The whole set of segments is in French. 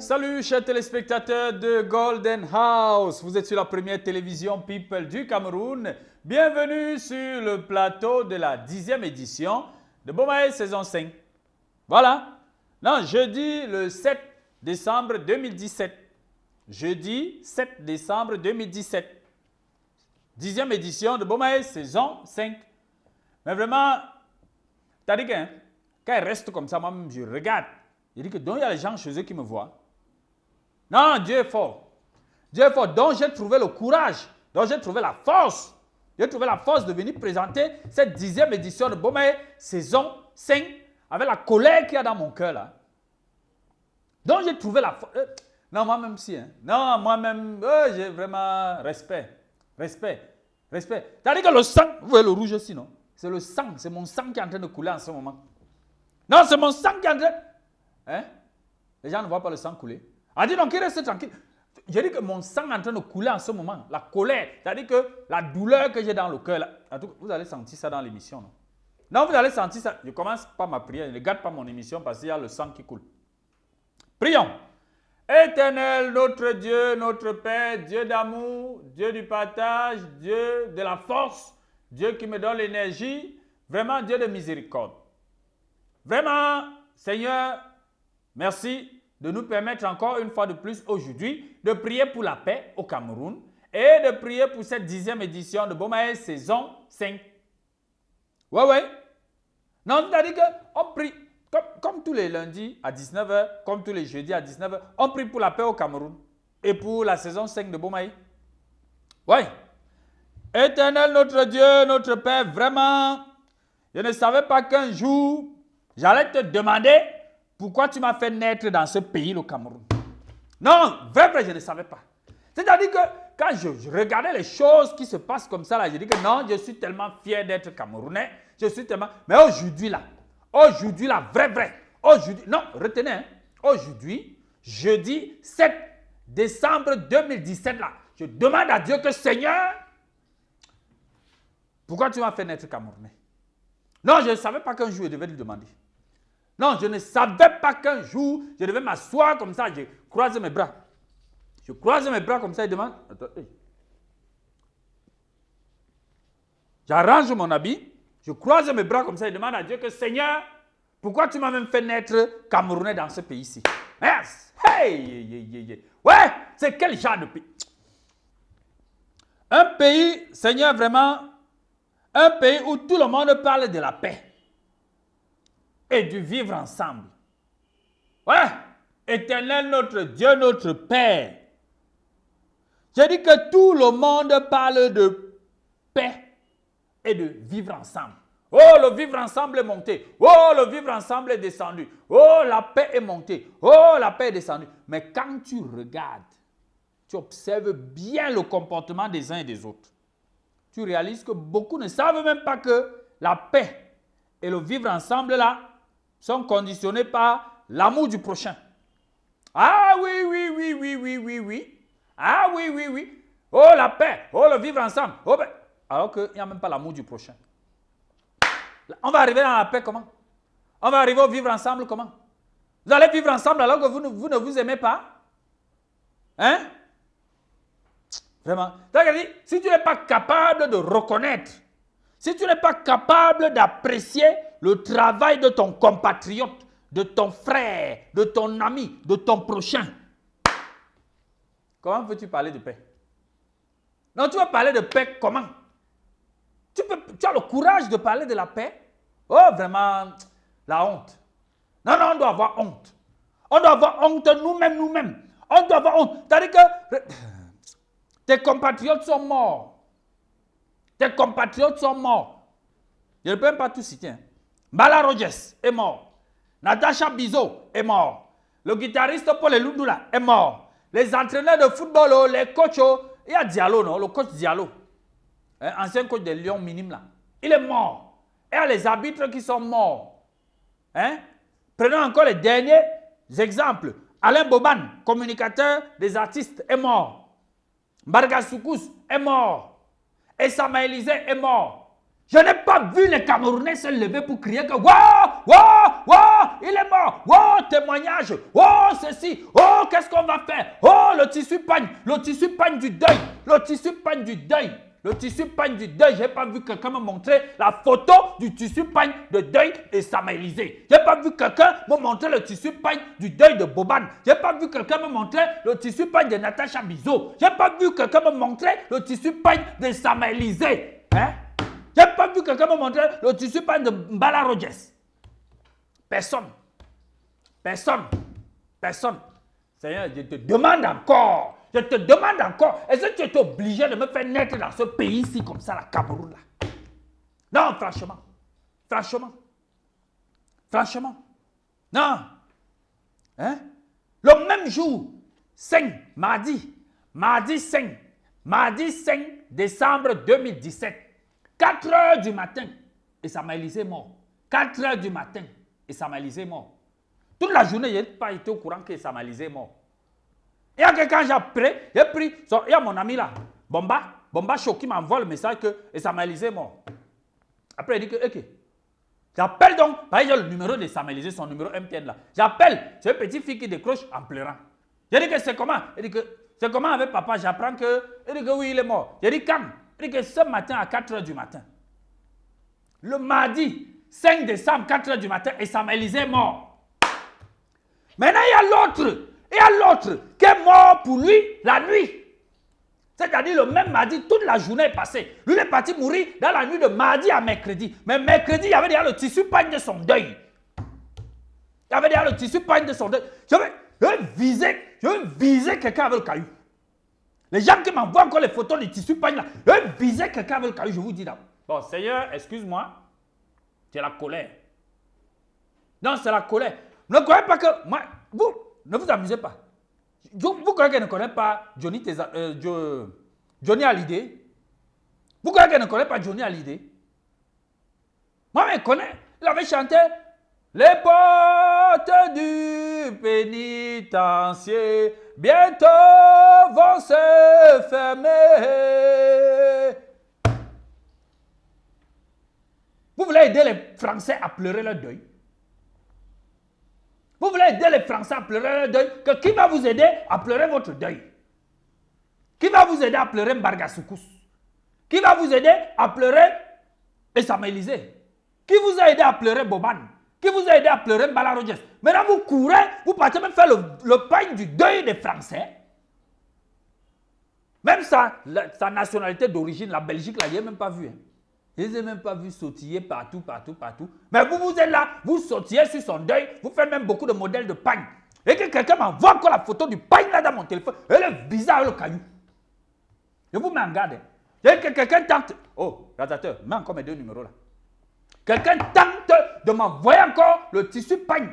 Salut chers téléspectateurs de Golden House. Vous êtes sur la première télévision People du Cameroun. Bienvenue sur le plateau de la 10e édition de Bomaye saison 5. Voilà. Non, jeudi le 7 décembre 2017. Jeudi 7 décembre 2017. 10e édition de Bomaye saison 5. Mais vraiment, t'as dit que quand elle reste comme ça, moi-même je regarde. Il dit que donc il y a les gens chez eux qui me voient. Non, Dieu est fort. Dieu est fort. Donc j'ai trouvé le courage. Donc j'ai trouvé la force. J'ai trouvé la force de venir présenter cette 10e édition de Bomaye saison 5 avec la colère qu'il y a dans mon cœur là. Donc j'ai trouvé la force. Non, moi-même si. Hein. Non, moi-même, j'ai vraiment respect. Respect. Respect. C'est-à-dire que le sang, vous voyez le rouge aussi, non? C'est le sang, c'est mon sang qui est en train de couler en ce moment. Non, c'est mon sang qui est en train... Hein? Les gens ne voient pas le sang couler. A dit donc qu'il reste tranquille. J'ai dit que mon sang est en train de couler en ce moment. La colère, c'est-à-dire que la douleur que j'ai dans le cœur, là, vous allez sentir ça dans l'émission. Non? Non, vous allez sentir ça. Je commence par ma prière. Je ne garde pas mon émission parce qu'il y a le sang qui coule. Prions. Éternel, notre Dieu, notre Père, Dieu d'amour, Dieu du partage, Dieu de la force, Dieu qui me donne l'énergie, vraiment Dieu de miséricorde. Vraiment, Seigneur, merci de nous permettre encore une fois de plus aujourd'hui de prier pour la paix au Cameroun et de prier pour cette 10e édition de Bomaye saison 5. Ouais. Non, c'est-à-dire qu'on prie comme tous les lundis à 19h, comme tous les jeudis à 19h, on prie pour la paix au Cameroun et pour la saison 5 de Bomaye. Oui. Éternel notre Dieu, notre Père, vraiment, je ne savais pas qu'un jour, j'allais te demander pourquoi tu m'as fait naître dans ce pays, le Cameroun. Non, vrai, je ne savais pas. C'est-à-dire que quand je regardais les choses qui se passent comme ça, là, je dis que non, je suis tellement fier d'être Camerounais. Je suis tellement... Mais aujourd'hui, là, vrai. Aujourd'hui, non, retenez, hein, aujourd'hui, jeudi 7 décembre 2017, là, je demande à Dieu que Seigneur, pourquoi tu m'as fait naître Camerounais? Non, je ne savais pas qu'un jour je devais lui demander. Non, je ne savais pas qu'un jour, je devais m'asseoir comme ça, je croise mes bras. Je croise mes bras comme ça et demande. Attends, hey. J'arrange mon habit, je croise mes bras comme ça et demande à Dieu que Seigneur, pourquoi tu m'as même fait naître Camerounais dans ce pays-ci? Yes. Hey. Ouais, c'est quel genre de pays? Un pays, Seigneur, vraiment, un pays où tout le monde parle de la paix et du vivre ensemble. Ouais, Éternel notre Dieu, notre Père. J'ai dit que tout le monde parle de paix et de vivre ensemble. Oh, le vivre ensemble est monté. Oh, le vivre ensemble est descendu. Oh, la paix est montée. Oh, la paix est descendue. Mais quand tu regardes, tu observes bien le comportement des uns et des autres. Tu réalises que beaucoup ne savent même pas que la paix et le vivre ensemble là sont conditionnés par l'amour du prochain. Ah oui. Ah oui. Oh la paix, oh le vivre ensemble. Oh, ben. Alors qu'il n'y a même pas l'amour du prochain. On va arriver dans la paix comment? On va arriver au vivre ensemble comment? Vous allez vivre ensemble alors que vous ne vous aimez pas? Hein? Vraiment. Si tu n'es pas capable de reconnaître, si tu n'es pas capable d'apprécier le travail de ton compatriote, de ton frère, de ton ami, de ton prochain, comment veux-tu parler de paix? Non, tu vas parler de paix comment? Tu as le courage de parler de la paix? Oh, vraiment, la honte. Non, on doit avoir honte. On doit avoir honte nous-mêmes. On doit avoir honte. C'est-à-dire que tes compatriotes sont morts. Je ne peux même pas tout citer. Hein. Mbala Rogers est mort. Natasha Bizo est mort. Le guitariste Paul Elundula est mort. Les entraîneurs de football, les coachs, il y a Diallo, non? Le coach Diallo, ancien coach des Lions minimes, là, il est mort. Il y a les arbitres qui sont morts. Hein? Prenons encore les derniers exemples. Alain Boban, communicateur des artistes, est mort. Mbarga Soukous est mort. Et Samuel Élisée est mort. Je n'ai pas vu les Camerounais se lever pour crier que waouh, il est mort. oh, témoignage, oh, ceci, oh, qu'est-ce qu'on va faire? Oh, le tissu pagne du deuil, le tissu pagne du deuil. Le tissu pagne du deuil, je n'ai pas vu quelqu'un me montrer la photo du tissu pagne de deuil et Samuel Lisée. Je n'ai pas vu quelqu'un me montrer le tissu pagne du deuil de Boban. Je n'ai pas vu quelqu'un me montrer le tissu pagne de Natacha Bizot. Je n'ai pas vu quelqu'un me montrer le tissu pagne de Samuel Lisée. Hein? Je n'ai pas vu quelqu'un me montrer le tissu pagne de Mbala Rogers. Personne. Personne. Personne. Seigneur, je te demande encore. Je te demande encore, est-ce que tu es obligé de me faire naître dans ce pays-ci comme ça, la Cameroun là? Non, franchement. Franchement. Franchement. Non. Hein? Le même jour, 5, mardi 5 décembre 2017, 4 heures du matin, et Samuel Lisée est mort. 4 heures du matin, et Samuel Lisée est mort. Toute la journée, je n'ai pas été au courant que Samuel Lisée est mort. Et quand j'ai pris, il y a mon ami là, Bomba Show, qui m'envoie le message que Samuel Lisée est mort. Après, il dit que, ok. J'appelle donc, par exemple, le numéro de Samuel Lisée, son numéro MTN là. J'appelle, c'est une petite fille qui décroche en pleurant. J'ai dit que c'est comment? Il dit que c'est comment avec papa? J'apprends que, il dit que oui, il est mort. J'ai dit quand? Il dit que ce matin à 4 heures du matin. Le mardi 5 décembre, 4 heures du matin, et Samuel Lisée est mort. Maintenant, il y a l'autre. Et à l'autre qui est mort pour lui la nuit. C'est-à-dire le même mardi, toute la journée est passée. Lui, il est parti mourir dans la nuit de mardi à mercredi. Mais mercredi, il y avait déjà le tissu pagne de son deuil. Il y avait déjà le tissu pagne de son deuil. Je vais viser quelqu'un avec le caillou. Les gens qui m'envoient encore les photos du tissu pagne là, je vais viser quelqu'un avec le caillou, je vous dis là. Bon, Seigneur, excuse-moi, c'est la colère. Non, c'est la colère. Ne croyez pas que moi, vous, ne vous amusez pas. Vous croyez qu'elle ne connaît pas Johnny Hallyday? Vous croyez qu'elle ne connaît pas Johnny Hallyday? Moi, elle connaît. Il avait chanté les portes du pénitencier bientôt vont se fermer. Vous voulez aider les Français à pleurer leur deuil? Vous voulez aider les Français à pleurer leur deuil? Qui va vous aider à pleurer votre deuil? Qui va vous aider à pleurer Mbargasoukus? Qui va vous aider à pleurer Samuel Lisée? Qui vous a aidé à pleurer Boban? Qui vous a aidé à pleurer Mbala Rogers? Maintenant vous courez, vous partez même faire le pagne du deuil des Français. Même sa nationalité d'origine, la Belgique, là, je n'ai même pas vu. Hein. Je ne les ai même pas vus sautiller partout. Mais vous êtes là, vous sautillez sur son deuil, vous faites même beaucoup de modèles de pagne. Et que quelqu'un m'envoie encore la photo du pagne là dans mon téléphone. Elle est bizarre le caillou. Je vous mets en garde. Et que quelqu'un tente. Oh, radiateur, mets encore mes 2 numéros là. Quelqu'un tente de m'envoyer encore le tissu pagne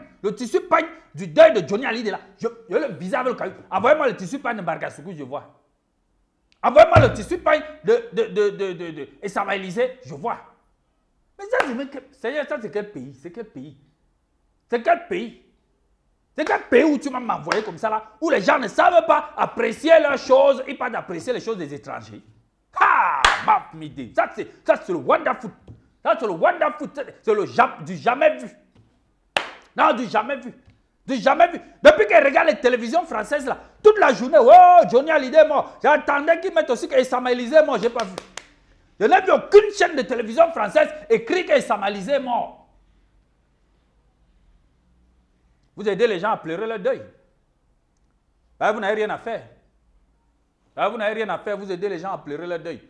du deuil de Johnny Hallyday là. Je le bizarre le caillou. Envoyez-moi le tissu pagne de Mbargasoukou, je vois. Envoyez-moi le tissu pagne et Samuel Lisée, je vois. Mais ça, c'est quel pays? C'est quel pays? C'est quel pays? C'est quel pays où tu m'as envoyé comme ça là, où les gens ne savent pas apprécier leurs choses, ils parlent d'apprécier les choses des étrangers. Ah, ma midi. Ça, c'est le wonderful. Ça, c'est le wonderful. C'est du jamais vu. Non, du jamais vu. Du jamais vu. Depuis qu'elle regarde les télévisions françaises là, toute la journée, oh, Johnny Hallyday est mort. J'attendais qu'ils mettent aussi que Samuel Lisée est mort, je n'ai pas vu. Je n'ai vu aucune chaîne de télévision française écrire que Samuel Lisée est mort. Vous aidez les gens à pleurer leur deuil. Là, vous n'avez rien à faire. Là, vous n'avez rien à faire, vous aidez les gens à pleurer leur deuil.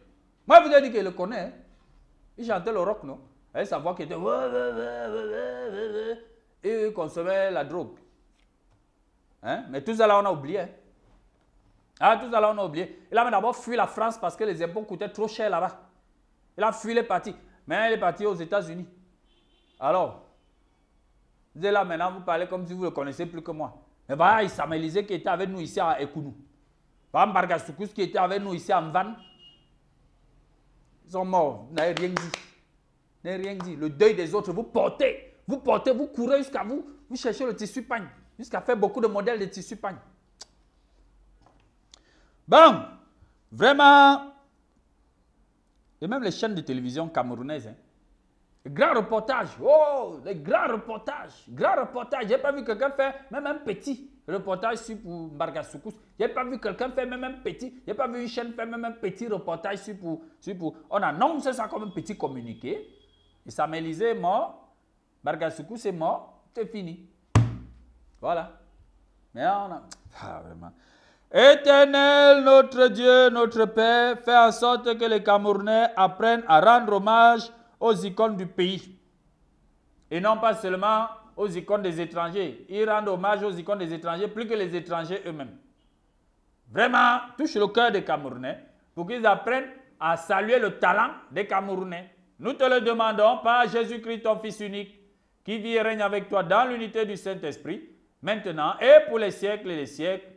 Moi, je vous ai dit qu'il le connaît. Hein. Il chantait le rock, non? Avec sa voix qui était... Et il consommait la drogue. Hein? Mais tout ça là, on a oublié. Hein? Ah, tout ça là, on a oublié. Il a d'abord fui la France parce que les impôts coûtaient trop cher là-bas. Il a fui les partis. Mais il est parti aux États-Unis. Alors, vous êtes là maintenant, vous parlez comme si vous ne le connaissez plus que moi. Mais voilà, Samuel Lisée qui était avec nous ici à Ekounou. Voilà, Mbargasoukus qui était avec nous ici à Mvan. Ils sont morts. Vous n'avez rien dit. Vous n'avez rien dit. Le deuil des autres, vous portez, vous courez jusqu'à vous cherchez le tissu pagne. Jusqu'à faire beaucoup de modèles de tissu pagne. Bon, vraiment, et même les chaînes de télévision camerounaises, hein, Grand reportage. Oh, les grands reportages. Grand reportage. J'ai pas vu quelqu'un faire même un petit reportage sur pour Mbargasoukou. J'ai pas vu quelqu'un faire même un petit. J'ai pas vu une chaîne faire même un petit reportage sur pour. On annonce ça comme un petit communiqué. Et Samuel Lisée est mort. Mbargasoukou c'est mort. C'est fini. Voilà. Mais on a. Ah, vraiment. Éternel, notre Dieu, notre Père, fais en sorte que les Camerounais apprennent à rendre hommage aux icônes du pays. Et non pas seulement aux icônes des étrangers. Ils rendent hommage aux icônes des étrangers plus que les étrangers eux-mêmes. Vraiment, touche le cœur des Camerounais pour qu'ils apprennent à saluer le talent des Camerounais. Nous te le demandons par Jésus-Christ, ton Fils unique, qui vit et règne avec toi dans l'unité du Saint-Esprit, maintenant et pour les siècles et les siècles.